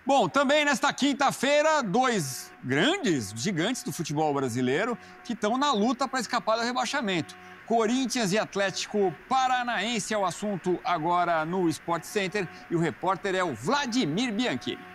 Bom, também nesta quinta-feira, dois gigantes do futebol brasileiro que estão na luta para escapar do rebaixamento. Corinthians e Atlético Paranaense é o assunto agora no Sport Center e o repórter é o Vladimir Bianchini.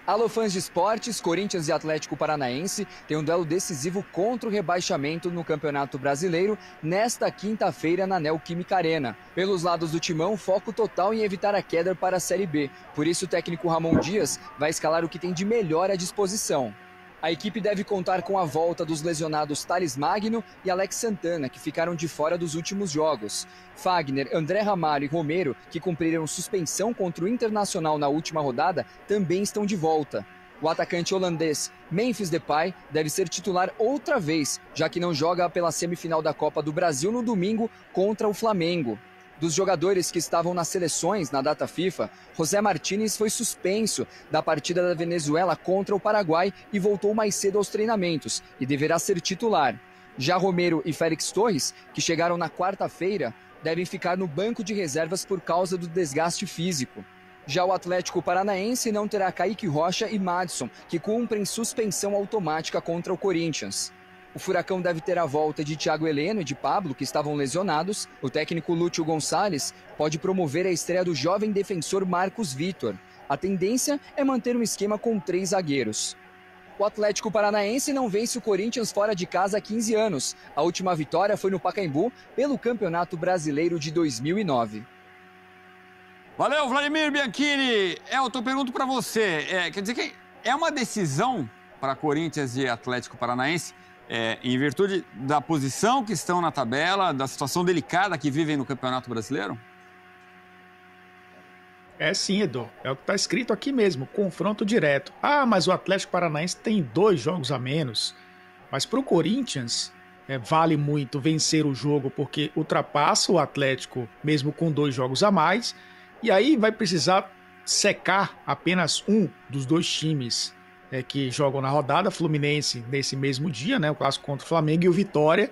Alô, fãs de esportes, Corinthians e Atlético Paranaense têm um duelo decisivo contra o rebaixamento no Campeonato Brasileiro nesta quinta-feira na Neoquímica Arena. Pelos lados do timão, foco total em evitar a queda para a Série B. Por isso, o técnico Ramon Dias vai escalar o que tem de melhor à disposição. A equipe deve contar com a volta dos lesionados Thales Magno e Alex Santana, que ficaram de fora dos últimos jogos. Fagner, André Ramalho e Romero, que cumpriram suspensão contra o Internacional na última rodada, também estão de volta. O atacante holandês Memphis Depay deve ser titular outra vez, já que não joga pela semifinal da Copa do Brasil no domingo contra o Flamengo. Dos jogadores que estavam nas seleções na data FIFA, José Martínez foi suspenso da partida da Venezuela contra o Paraguai e voltou mais cedo aos treinamentos e deverá ser titular. Já Romero e Félix Torres, que chegaram na quarta-feira, devem ficar no banco de reservas por causa do desgaste físico. Já o Atlético Paranaense não terá Kaique Rocha e Madison, que cumprem suspensão automática contra o Corinthians. O Furacão deve ter a volta de Thiago Heleno e de Pablo, que estavam lesionados. O técnico Lúcio Gonçalves pode promover a estreia do jovem defensor Marcos Vitor. A tendência é manter um esquema com 3 zagueiros. O Atlético Paranaense não vence o Corinthians fora de casa há 15 anos. A última vitória foi no Pacaembu pelo Campeonato Brasileiro de 2009. Valeu, Vladimir Bianchini. Elton, pergunto para você. Quer dizer que é uma decisão para Corinthians e Atlético Paranaense em virtude da posição que estão na tabela, da situação delicada que vivem no Campeonato Brasileiro? É sim, Edu. É o que está escrito aqui mesmo, confronto direto. Ah, mas o Atlético Paranaense tem 2 jogos a menos. Mas para o Corinthians, vale muito vencer o jogo, porque ultrapassa o Atlético mesmo com 2 jogos a mais. E aí vai precisar secar apenas um dos 2 times que jogam na rodada, Fluminense nesse mesmo dia, né, o clássico contra o Flamengo, e o Vitória,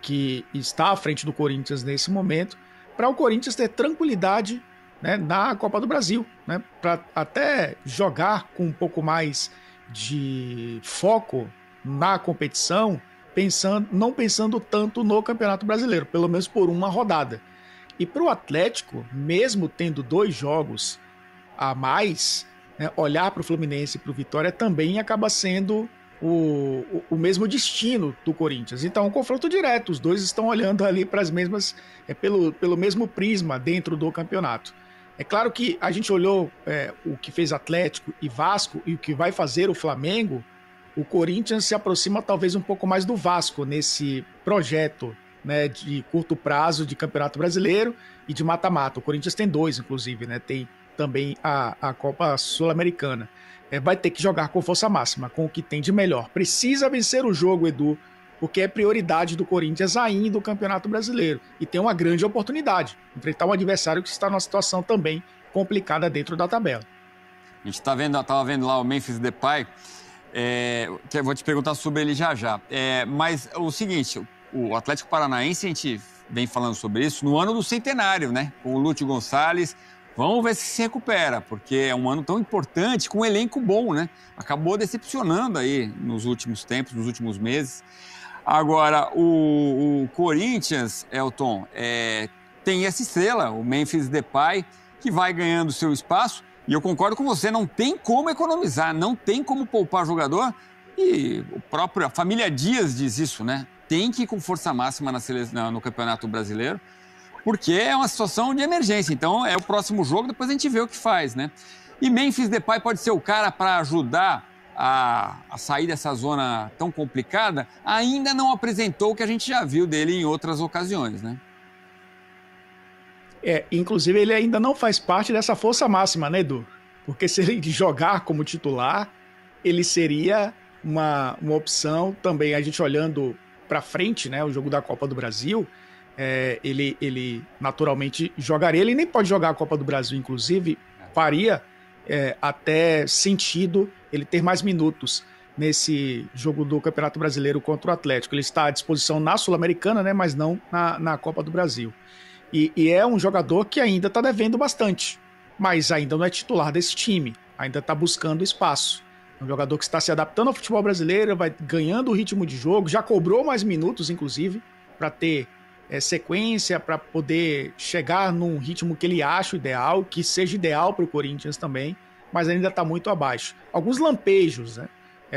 que está à frente do Corinthians nesse momento, para o Corinthians ter tranquilidade, né, na Copa do Brasil, né, para até jogar com um pouco mais de foco na competição, não pensando tanto no Campeonato Brasileiro, pelo menos por uma rodada. E para o Atlético, mesmo tendo 2 jogos a mais, olhar para o Fluminense e para o Vitória também acaba sendo o mesmo destino do Corinthians. Então, um confronto direto, os 2 estão olhando ali para as mesmas, pelo mesmo prisma dentro do campeonato. É claro que a gente olhou o que fez Atlético e Vasco e o que vai fazer o Flamengo. O Corinthians se aproxima talvez um pouco mais do Vasco nesse projeto, né, de curto prazo de Campeonato Brasileiro e de mata-mata. O Corinthians tem 2, inclusive, né? Tem também a Copa Sul-Americana. Vai ter que jogar com força máxima, com o que tem de melhor. Precisa vencer o jogo, Edu, porque é prioridade do Corinthians ainda o Campeonato Brasileiro. E tem uma grande oportunidade, enfrentar um adversário que está numa situação também complicada dentro da tabela. A gente estava vendo lá o Memphis Depay, que eu vou te perguntar sobre ele já. Mas o seguinte, o Atlético Paranaense, a gente vem falando sobre isso no ano do centenário, né? Com o Lúcio Gonçalves. Vamos ver se recupera, porque é um ano tão importante, com um elenco bom, né? Acabou decepcionando aí nos últimos tempos, nos últimos meses. Agora, o Corinthians, Elton, tem essa estrela, o Memphis Depay, que vai ganhando seu espaço. E eu concordo com você, não tem como economizar, não tem como poupar jogador. E a família Dias diz isso, né? Tem que ir com força máxima no Campeonato Brasileiro, porque é uma situação de emergência. Então, é o próximo jogo, depois a gente vê o que faz, né? E Memphis Depay pode ser o cara para ajudar a sair dessa zona tão complicada. Ainda não apresentou o que a gente já viu dele em outras ocasiões, né? Inclusive, ele ainda não faz parte dessa força máxima, né, Edu? Porque se ele jogar como titular, ele seria uma opção também. A gente olhando para frente, né, o jogo da Copa do Brasil, ele naturalmente jogaria. Ele nem pode jogar a Copa do Brasil, inclusive, faria até sentido ele ter mais minutos nesse jogo do Campeonato Brasileiro contra o Atlético. Ele está à disposição na Sul-Americana, né, mas não na Copa do Brasil. E é um jogador que ainda está devendo bastante, mas ainda não é titular desse time. ainda está buscando espaço. É um jogador que está se adaptando ao futebol brasileiro, vai ganhando o ritmo de jogo, já cobrou mais minutos, inclusive, para ter sequência, para poder chegar num ritmo que ele acha ideal, que seja ideal para o Corinthians também, mas ainda está muito abaixo. Alguns lampejos, né?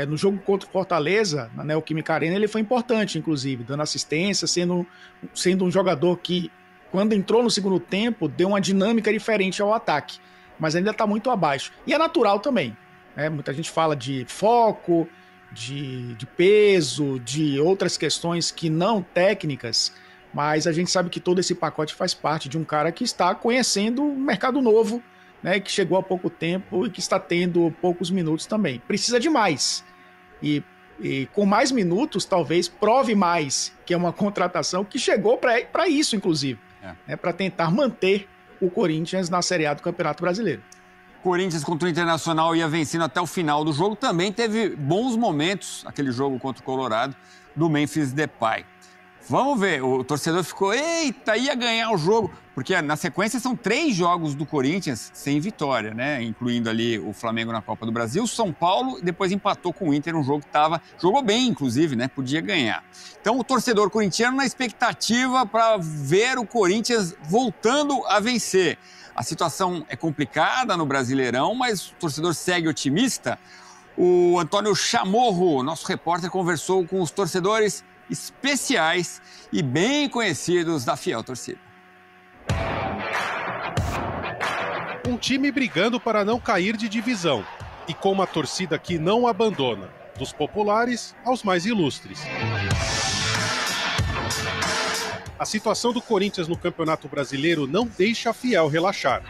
No jogo contra o Fortaleza, na Neoquímica Arena, ele foi importante, inclusive, dando assistência, sendo um jogador que, quando entrou no segundo tempo, deu uma dinâmica diferente ao ataque, mas ainda está muito abaixo. E é natural também, né? Muita gente fala de foco, de peso, de outras questões que não técnicas, mas a gente sabe que todo esse pacote faz parte de um cara que está conhecendo um mercado novo, né, que chegou há pouco tempo e que está tendo poucos minutos também. Precisa de mais. E com mais minutos, talvez prove mais que é uma contratação que chegou para isso, inclusive. Né, para tentar manter o Corinthians na Série A do Campeonato Brasileiro. Corinthians contra o Internacional ia vencendo até o final do jogo. Também teve bons momentos, aquele jogo contra o Colorado, do Memphis Depay. Vamos ver, o torcedor ficou, eita, ia ganhar o jogo, porque na sequência são 3 jogos do Corinthians sem vitória, né? Incluindo ali o Flamengo na Copa do Brasil, São Paulo, e depois empatou com o Inter, um jogo que jogou bem, inclusive, né? Podia ganhar. Então o torcedor corintiano na expectativa para ver o Corinthians voltando a vencer. A situação é complicada no Brasileirão, mas o torcedor segue otimista. O Antônio Chamorro, nosso repórter, conversou com os torcedores especiais e bem conhecidos da fiel torcida. Um time brigando para não cair de divisão e com uma torcida que não abandona, dos populares aos mais ilustres. A situação do Corinthians no Campeonato Brasileiro não deixa a fiel relaxar.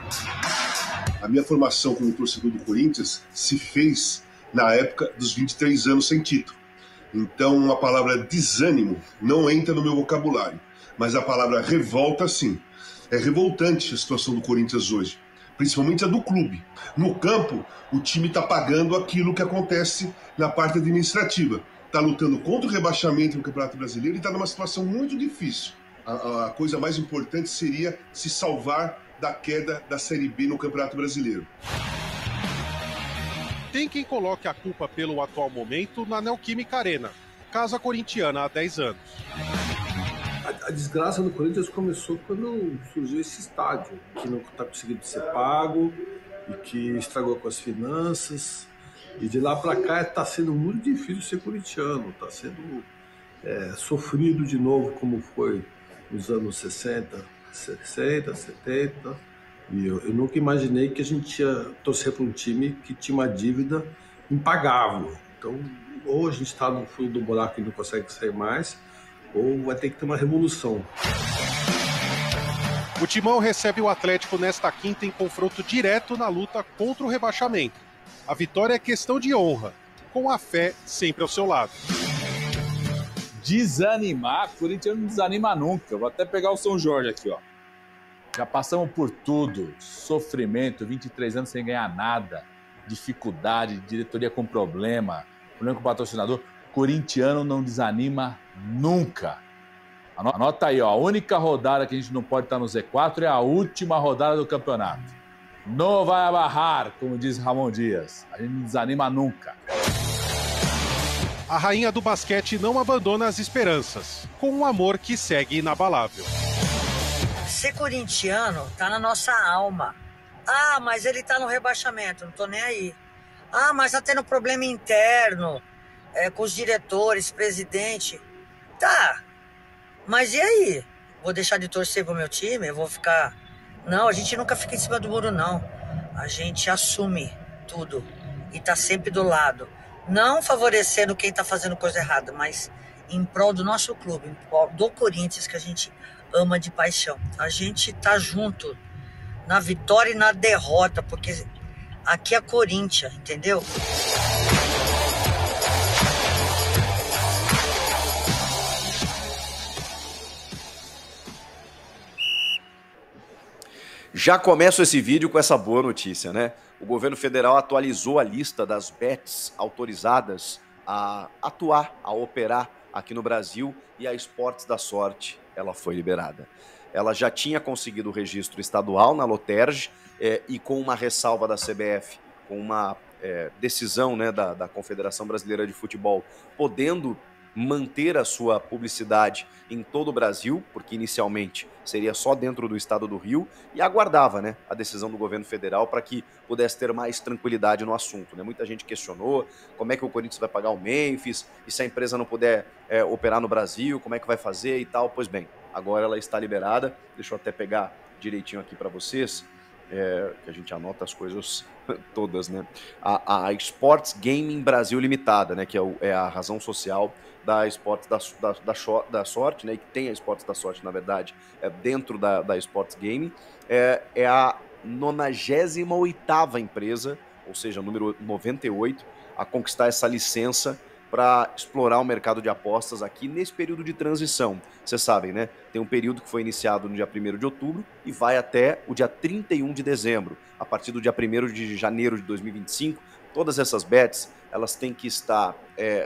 A minha formação como torcedor do Corinthians se fez na época dos 23 anos sem título. Então a palavra desânimo não entra no meu vocabulário, mas a palavra revolta sim. É revoltante a situação do Corinthians hoje, principalmente a do clube. No campo, o time está pagando aquilo que acontece na parte administrativa. Está lutando contra o rebaixamento no Campeonato Brasileiro e está numa situação muito difícil. A coisa mais importante seria se salvar da queda da Série B no Campeonato Brasileiro. Tem quem coloque a culpa pelo atual momento na Neoquímica Arena, casa corintiana há 10 anos. A desgraça do Corinthians começou quando surgiu esse estádio, que não está conseguindo ser pago e que estragou com as finanças. E de lá para cá está sendo muito difícil ser corintiano, está sendo sofrido de novo como foi nos anos 60, 70. E eu nunca imaginei que a gente ia torcer para um time que tinha uma dívida impagável. Então, ou a gente está no fundo do buraco e não consegue sair mais, ou vai ter que ter uma revolução. O Timão recebe o Atlético nesta quinta em confronto direto na luta contra o rebaixamento. A vitória é questão de honra, com a fé sempre ao seu lado. Desanimar, o Corinthians não desanima nunca. Eu vou até pegar o São Jorge aqui, ó. Já passamos por tudo, sofrimento, 23 anos sem ganhar nada, dificuldade, diretoria com problema com o patrocinador. Corintiano não desanima nunca. Anota aí, ó, a única rodada que a gente não pode estar no Z4 é a última rodada do campeonato. Não vai abarrar, como diz Ramon Dias. A gente não desanima nunca. A rainha do basquete não abandona as esperanças, com um amor que segue inabalável. Ser corintiano tá na nossa alma. Ah, mas ele tá no rebaixamento, não tô nem aí. Ah, mas tá tendo problema interno com os diretores, presidente. Tá, mas e aí? Vou deixar de torcer pro meu time? Eu vou ficar... Não, a gente nunca fica em cima do muro, não. A gente assume tudo e tá sempre do lado. Não favorecendo quem tá fazendo coisa errada, mas em prol do nosso clube, em prol do Corinthians, que a gente ama de paixão. A gente tá junto na vitória e na derrota, porque aqui é Corinthians, entendeu? Já começo esse vídeo com essa boa notícia, né? O governo federal atualizou a lista das bets autorizadas a atuar, a operar aqui no Brasil, e a Esportes da Sorte, ela foi liberada. Ela já tinha conseguido o registro estadual na Loterj e com uma ressalva da CBF com uma decisão, né, da Confederação Brasileira de Futebol, podendo manter a sua publicidade em todo o Brasil, porque inicialmente seria só dentro do estado do Rio, e aguardava, né, a decisão do governo federal para que pudesse ter mais tranquilidade no assunto, né? Muita gente questionou como é que o Corinthians vai pagar o Memphis, e se a empresa não puder operar no Brasil, como é que vai fazer e tal. Pois bem, agora ela está liberada. Deixa eu até pegar direitinho aqui para vocês, que a gente anota as coisas todas, né? A Sports Gaming Brasil Limitada, né, que é a razão social da Sports da Sorte, né, e que tem a Sports da Sorte, na verdade, dentro da Sports Gaming, é a 98ª empresa, ou seja, número 98, a conquistar essa licença para explorar o mercado de apostas aqui nesse período de transição. Vocês sabem, né? Tem um período que foi iniciado no dia 1º de outubro e vai até o dia 31 de dezembro. A partir do dia 1º de janeiro de 2025, todas essas bets, elas têm que estar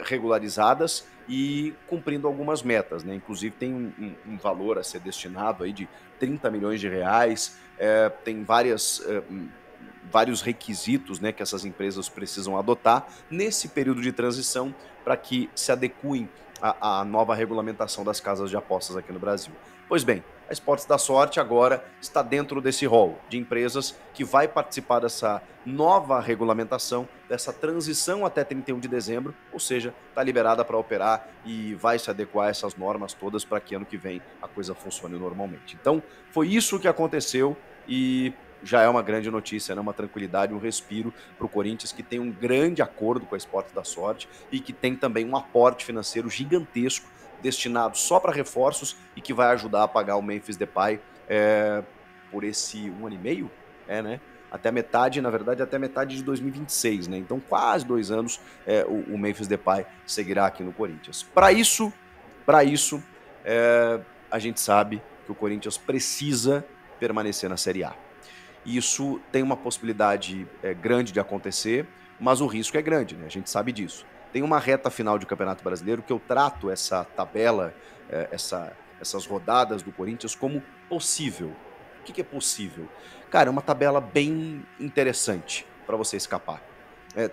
regularizadas e cumprindo algumas metas, né? Inclusive tem um valor a ser destinado aí de 30 milhões de reais, tem vários requisitos, né, que essas empresas precisam adotar nesse período de transição para que se adequem à nova regulamentação das casas de apostas aqui no Brasil. Pois bem, a Sports da Sorte agora está dentro desse rol de empresas que vai participar dessa nova regulamentação, dessa transição até 31 de dezembro, ou seja, está liberada para operar e vai se adequar a essas normas todas para que ano que vem a coisa funcione normalmente. Então, foi isso que aconteceu e já é uma grande notícia, né? Uma tranquilidade, um respiro para o Corinthians, que tem um grande acordo com a Sports da Sorte e que tem também um aporte financeiro gigantesco destinado só para reforços e que vai ajudar a pagar o Memphis Depay por esse 1 ano e meio, né? Até metade, na verdade, até metade de 2026, né? Então, quase 2 anos o Memphis Depay seguirá aqui no Corinthians. Para isso, a gente sabe que o Corinthians precisa permanecer na Série A. Isso tem uma possibilidade grande de acontecer, mas o risco é grande, né? A gente sabe disso. Tem uma reta final de Campeonato Brasileiro que eu trato essa tabela, essas rodadas do Corinthians como possível. O que é possível? Cara, é uma tabela bem interessante para você escapar.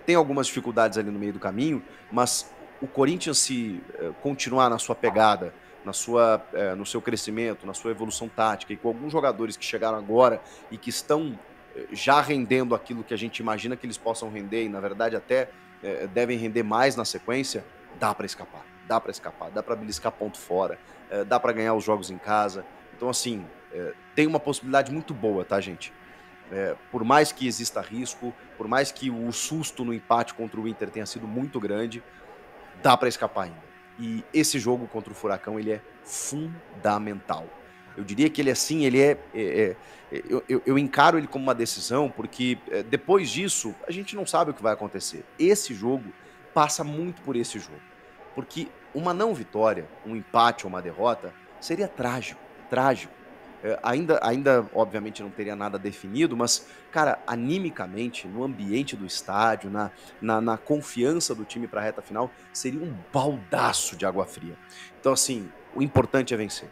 Tem algumas dificuldades ali no meio do caminho, mas o Corinthians, se continuar na sua pegada, no seu crescimento, na sua evolução tática, e com alguns jogadores que chegaram agora e que estão já rendendo aquilo que a gente imagina que eles possam render, e na verdade até devem render mais na sequência, dá para escapar, dá para beliscar ponto fora, dá para ganhar os jogos em casa. Então, assim, tem uma possibilidade muito boa, tá, gente? Por mais que exista risco, por mais que o susto no empate contra o Inter tenha sido muito grande, dá para escapar ainda. E esse jogo contra o Furacão, ele é fundamental. Eu diria que ele, assim, eu encaro ele como uma decisão, porque depois disso, a gente não sabe o que vai acontecer. Esse jogo passa muito por esse jogo. Porque uma não vitória, um empate ou uma derrota, seria trágico. Ainda, obviamente, não teria nada definido, mas, cara, animicamente, no ambiente do estádio, na confiança do time para a reta final, seria um baldaço de água fria. Então, assim, o importante é vencer.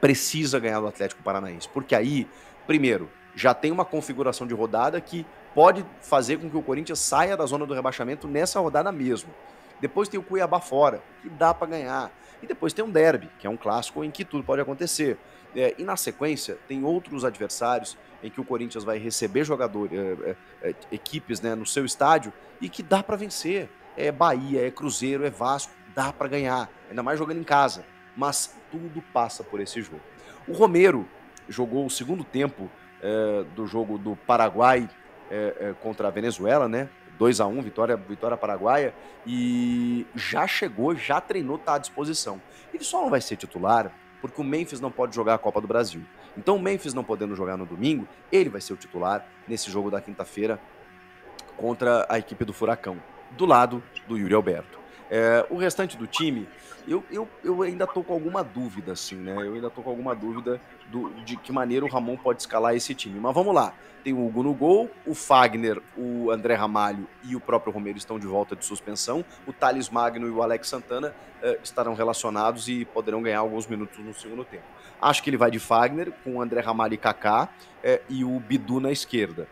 Precisa ganhar do Atlético Paranaense, porque aí, primeiro, já tem uma configuração de rodada que pode fazer com que o Corinthians saia da zona do rebaixamento nessa rodada mesmo. Depois tem o Cuiabá fora, que dá para ganhar. E depois tem um derby, que é um clássico em que tudo pode acontecer. E na sequência, tem outros adversários em que o Corinthians vai receber equipes, né, no seu estádio e que dá para vencer. É Bahia, é Cruzeiro, é Vasco, dá para ganhar, ainda mais jogando em casa. Mas tudo passa por esse jogo. O Romero jogou o segundo tempo do jogo do Paraguai contra a Venezuela, né? 2-1, vitória paraguaia, e já treinou, está à disposição. Ele só não vai ser titular porque o Memphis não pode jogar a Copa do Brasil. Então o Memphis não podendo jogar no domingo, ele vai ser o titular nesse jogo da quinta-feira contra a equipe do Furacão, do lado do Yuri Alberto. O restante do time, eu ainda tô com alguma dúvida, assim, né? Eu ainda tô com alguma dúvida de que maneira o Ramon pode escalar esse time. Mas vamos lá. Tem o Hugo no gol, o Fagner, o André Ramalho e o próprio Romero estão de volta de suspensão. O Thales Magno e o Alex Santana estarão relacionados e poderão ganhar alguns minutos no segundo tempo. Acho que ele vai de Fagner, com o André Ramalho e Kaká, e o Bidu na esquerda.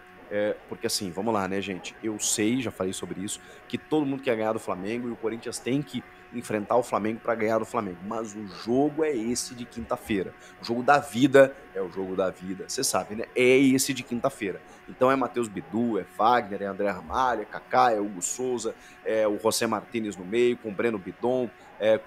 Porque assim, vamos lá, né, gente? Eu sei, já falei sobre isso, que todo mundo quer ganhar do Flamengo e o Corinthians tem que enfrentar o Flamengo para ganhar do Flamengo. Mas o jogo é esse de quinta-feira. O jogo da vida é o jogo da vida. Você sabe, né? É esse de quinta-feira. Então é Matheus Bidu, é Wagner, é André Ramalho, é Kaká, é Hugo Souza, é o José Martínez no meio, com o Breno Bidon,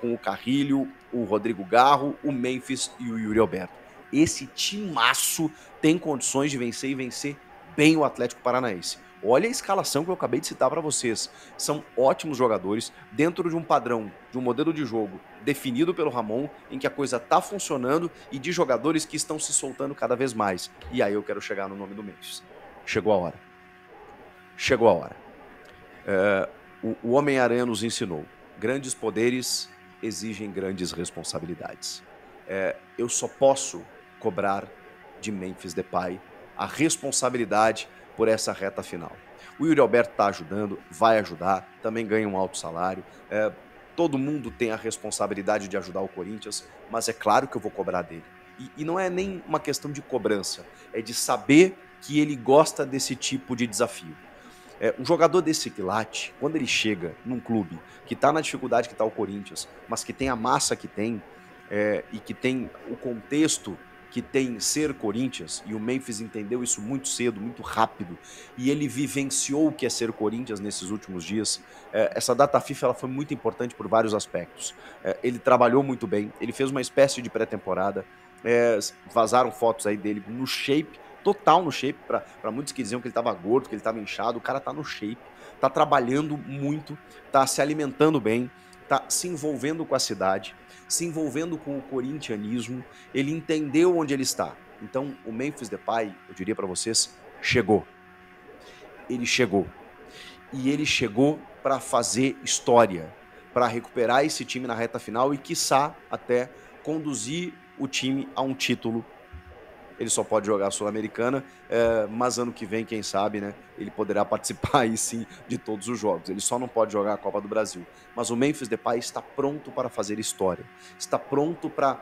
com o Carrilho, o Rodrigo Garro, o Memphis e o Yuri Alberto. Esse timaço tem condições de vencer e vencer bem o Atlético Paranaense. Olha a escalação que eu acabei de citar para vocês. São ótimos jogadores dentro de um padrão, de um modelo de jogo definido pelo Ramon, em que a coisa tá funcionando e de jogadores que estão se soltando cada vez mais. E aí eu quero chegar no nome do Memphis. Chegou a hora. Chegou a hora. O Homem-Aranha nos ensinou. Grandes poderes exigem grandes responsabilidades. Eu só posso cobrar de Memphis Depay a responsabilidade por essa reta final. O Yuri Alberto está ajudando, vai ajudar, também ganha um alto salário. Todo mundo tem a responsabilidade de ajudar o Corinthians, mas é claro que eu vou cobrar dele. E não é nem uma questão de cobrança, é de saber que ele gosta desse tipo de desafio. Um jogador desse quilate, quando ele chega num clube que está na dificuldade que está o Corinthians, mas que tem a massa que tem, e que tem o contexto que tem ser Corinthians, e o Memphis entendeu isso muito cedo, muito rápido, e ele vivenciou o que é ser Corinthians nesses últimos dias. Essa data FIFA ela foi muito importante por vários aspectos. Ele trabalhou muito bem, ele fez uma espécie de pré-temporada, vazaram fotos aí dele no shape, total no shape, para muitos que diziam que ele estava gordo, que ele estava inchado. O cara tá no shape, tá trabalhando muito, tá se alimentando bem, tá se envolvendo com a cidade, se envolvendo com o corintianismo. Ele entendeu onde ele está. Então o Memphis Depay, eu diria para vocês, chegou. Ele chegou. E ele chegou para fazer história, para recuperar esse time na reta final e, quiçá, até conduzir o time a um título. Ele só pode jogar a Sul-Americana, mas ano que vem, quem sabe, né, ele poderá participar aí sim de todos os jogos. Ele só não pode jogar a Copa do Brasil. Mas o Memphis Depay está pronto para fazer história. Está pronto para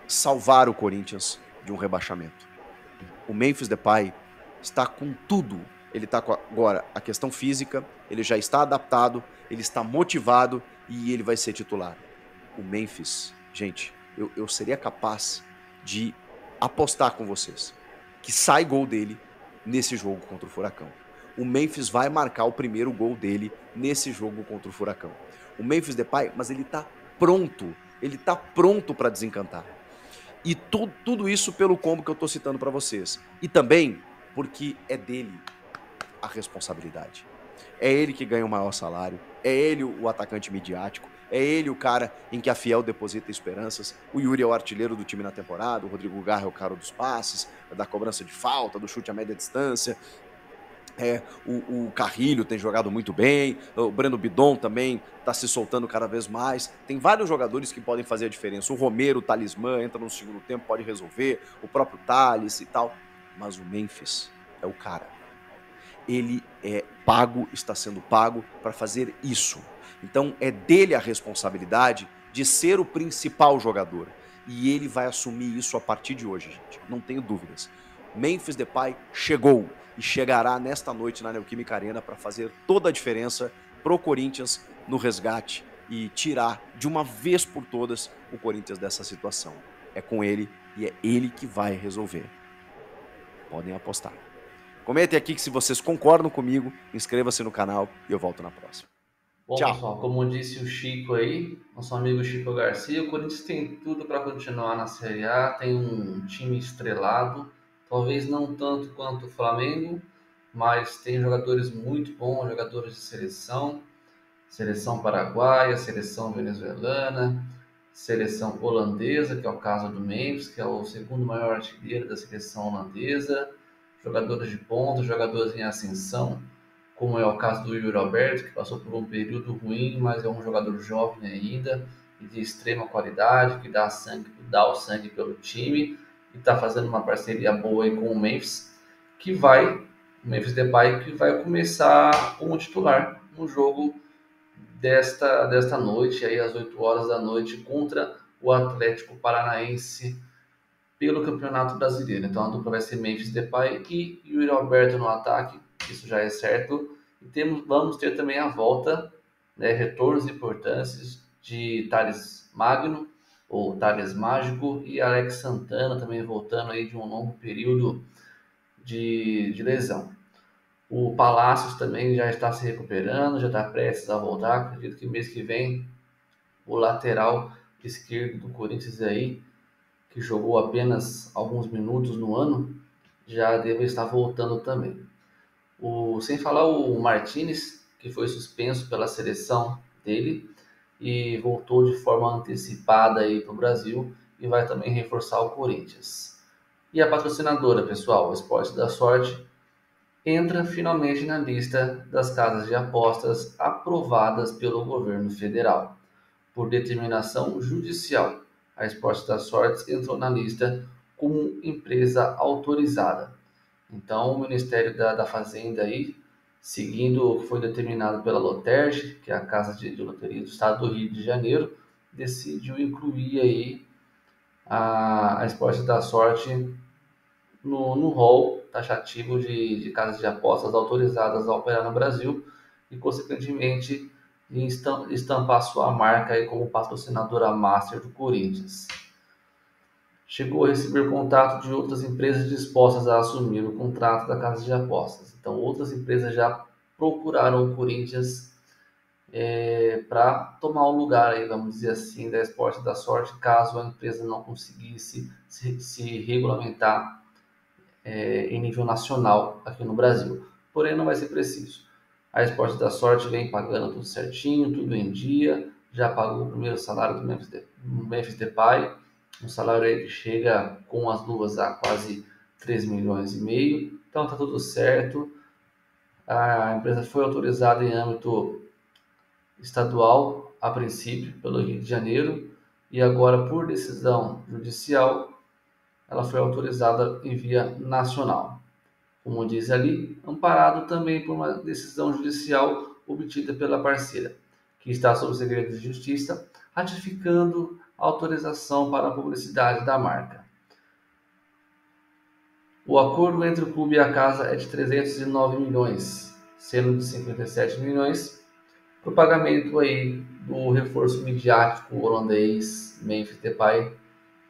salvar o Corinthians de um rebaixamento. O Memphis Depay está com tudo. Ele está com agora a questão física, ele já está adaptado, ele está motivado e ele vai ser titular. O Memphis, gente, eu seria capaz de apostar com vocês que sai gol dele nesse jogo contra o Furacão. O Memphis vai marcar o primeiro gol dele nesse jogo contra o Furacão. O Memphis Depay, mas ele tá pronto para desencantar. E tudo isso pelo combo que eu tô citando para vocês. E também porque é dele a responsabilidade. É ele que ganha o maior salário, é ele o atacante midiático, é ele o cara em que a Fiel deposita esperanças. O Yuri é o artilheiro do time na temporada, o Rodrigo Garro é o cara dos passes, da cobrança de falta, do chute a média distância. O Carrilho tem jogado muito bem, o Breno Bidon também está se soltando cada vez mais. Tem vários jogadores que podem fazer a diferença. O Romero, o Talismã, entra no segundo tempo, pode resolver, o próprio Thales e tal. Mas o Memphis é o cara. Ele está sendo pago para fazer isso. Então é dele a responsabilidade de ser o principal jogador. E ele vai assumir isso a partir de hoje, gente. Não tenho dúvidas. Memphis Depay chegou e chegará nesta noite na Neoquímica Arena para fazer toda a diferença pro Corinthians no resgate e tirar de uma vez por todas o Corinthians dessa situação. É com ele e é ele que vai resolver. Podem apostar. Comentem aqui que se vocês concordam comigo, inscreva-se no canal e eu volto na próxima. Bom, Tchau. pessoal, como disse o Chico aí, nosso amigo Chico Garcia, o Corinthians tem tudo para continuar na Série A, tem um time estrelado, talvez não tanto quanto o Flamengo, mas tem jogadores muito bons, jogadores de seleção paraguaia, seleção venezuelana, seleção holandesa, que é o caso do Memphis, que é o segundo maior artilheiro da seleção holandesa, jogadores de ponta, jogadores em ascensão, como é o caso do Yuri Alberto, que passou por um período ruim, mas é um jogador jovem ainda e de extrema qualidade, que dá o sangue pelo time e está fazendo uma parceria boa aí com o Memphis, o Memphis Depay, que vai começar como titular no jogo desta noite, aí às 8 horas da noite, contra o Atlético Paranaense pelo Campeonato Brasileiro. Então a dupla vai ser Memphis Depay e Yuri Alberto no ataque, isso já é certo. E vamos ter também a volta, né, retornos importantes de Thales Magno, ou Thales Mágico, e Alex Santana também voltando aí de um longo período de lesão. O Palácios também já está se recuperando, já está prestes a voltar. Acredito que mês que vem o lateral esquerdo do Corinthians aí, que jogou apenas alguns minutos no ano, já deve estar voltando também. Sem falar o Martinez, que foi suspenso pela seleção dele e voltou de forma antecipada aí para o Brasil e vai também reforçar o Corinthians. E a patrocinadora, pessoal, o Esporte da Sorte, entra finalmente na lista das casas de apostas aprovadas pelo governo federal. Por determinação judicial, a Esporte da Sorte entrou na lista como empresa autorizada. Então, o Ministério da Fazenda, aí, seguindo o que foi determinado pela Loterge, que é a Casa de Loteria do Estado do Rio de Janeiro, decidiu incluir aí a Esporte da Sorte no rol taxativo de casas de apostas autorizadas a operar no Brasil e, consequentemente, estampar sua marca aí como patrocinadora master do Corinthians. Chegou a receber contato de outras empresas dispostas a assumir o contrato da casa de apostas. Então, outras empresas já procuraram o Corinthians para tomar o lugar, aí, vamos dizer assim, da Esporte da Sorte, caso a empresa não conseguisse se regulamentar em nível nacional aqui no Brasil. Porém, não vai ser preciso. A Esporte da Sorte vem pagando tudo certinho, tudo em dia, já pagou o primeiro salário do Memphis Depay, um salário aí que chega com as luvas a quase 3,5 milhões. Então está tudo certo. A empresa foi autorizada em âmbito estadual, a princípio, pelo Rio de Janeiro, e agora, por decisão judicial, ela foi autorizada em via nacional. Como diz ali, amparado também por uma decisão judicial obtida pela parceira, que está sob segredo de justiça, ratificando a autorização para a publicidade da marca. O acordo entre o clube e a casa é de 309 milhões, sendo de 57 milhões para o pagamento aí do reforço midiático holandês Memphis Depay,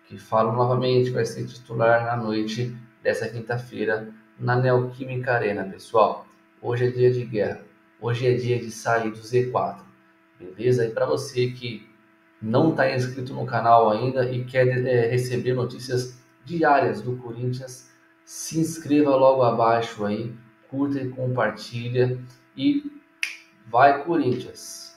que falo novamente, vai ser titular na noite dessa quinta-feira na Neoquímica Arena, pessoal. Hoje é dia de guerra, hoje é dia de sair do Z4, beleza? E para você que não está inscrito no canal ainda e quer receber notícias diárias do Corinthians, se inscreva logo abaixo aí, curta e compartilha e vai Corinthians!